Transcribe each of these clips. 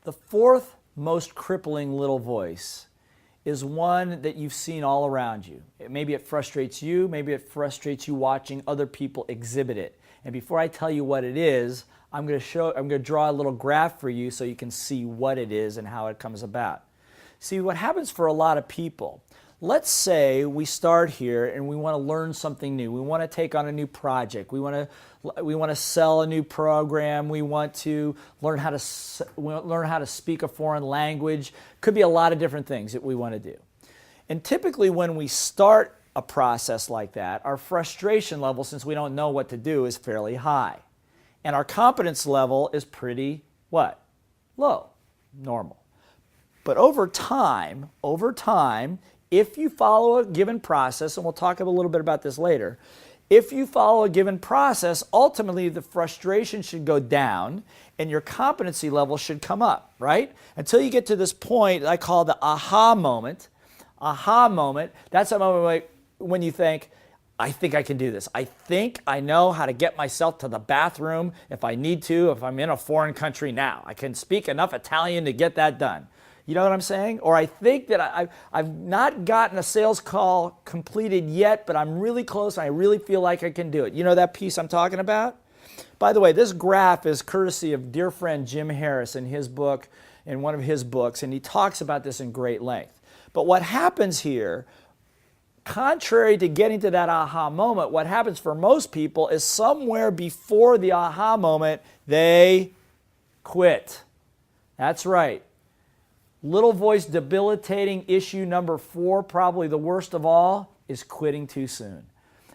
The fourth most crippling little voice is one that you've seen all around you. Maybe it frustrates you, maybe it frustrates you watching other people exhibit it. And before I tell you what it is, I'm going to draw a little graph for you so you can see what it is and how it comes about. See, what happens for a lot of people, let's say we start here and we want to learn something new. We want to take on a new project. We want to sell a new program. We want to learn how to speak a foreign language. Could be a lot of different things that we want to do. And typically when we start a process like that, our frustration level, since we don't know what to do, is fairly high. And our competence level is pretty, what? Low, normal. But over time, if you follow a given process, and we'll talk a little bit about this later, if you follow a given process, ultimately the frustration should go down and your competency level should come up, right? Until you get to this point I call the aha moment. Aha moment, that's a moment when you think, I think I can do this. I think I know how to get myself to the bathroom if I need to, if I'm in a foreign country now. I can speak enough Italian to get that done. You know what I'm saying? Or I think that I've not gotten a sales call completed yet, but I'm really close and I really feel like I can do it. You know that piece I'm talking about? By the way, this graph is courtesy of dear friend Jim Harris in one of his books, and he talks about this in great length. But what happens here, contrary to getting to that aha moment, what happens for most people is somewhere before the aha moment, they quit. That's right. Little voice debilitating issue number 4, probably the worst of all, is quitting too soon.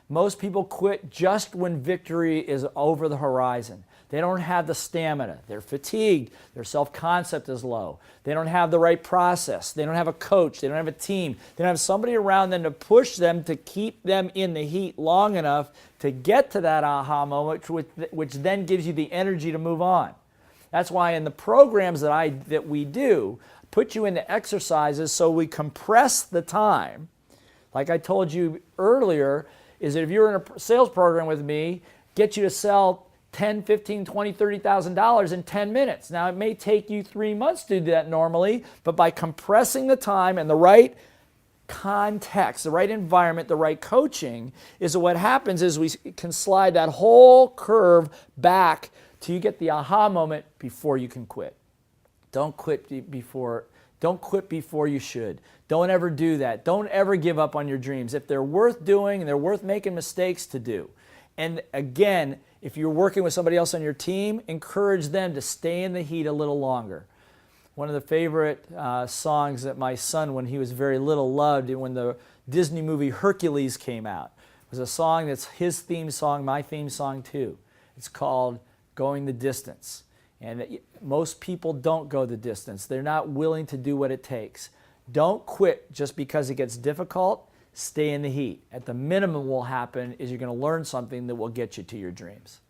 Most people quit just when victory is over the horizon. They don't have the stamina. They're fatigued. Their self-concept is low. They don't have the right process. They don't have a coach. They don't have a team. They don't have somebody around them to push them to keep them in the heat long enough to get to that aha moment, which then gives you the energy to move on. That's why in the programs that we do, put you into exercises so we compress the time. Like I told you earlier, is that if you're in a sales program with me, get you to sell $10, $15, $20, $30,000 in 10 minutes. Now it may take you 3 months to do that normally, but by compressing the time and the right context, the right environment, the right coaching, is what happens is we can slide that whole curve back till you get the aha moment before you can quit. Don't quit before you should. Don't ever do that. Don't ever give up on your dreams. If they're worth doing and they're worth making mistakes, to do. And again, if you're working with somebody else on your team, encourage them to stay in the heat a little longer. One of the favorite songs that my son, when he was very little, loved when the Disney movie Hercules came out, was a song that's his theme song, my theme song too. It's called Going the Distance. And most people don't go the distance. They're not willing to do what it takes. Don't quit just because it gets difficult. Stay in the heat. At the minimum, what will happen is you're going to learn something that will get you to your dreams.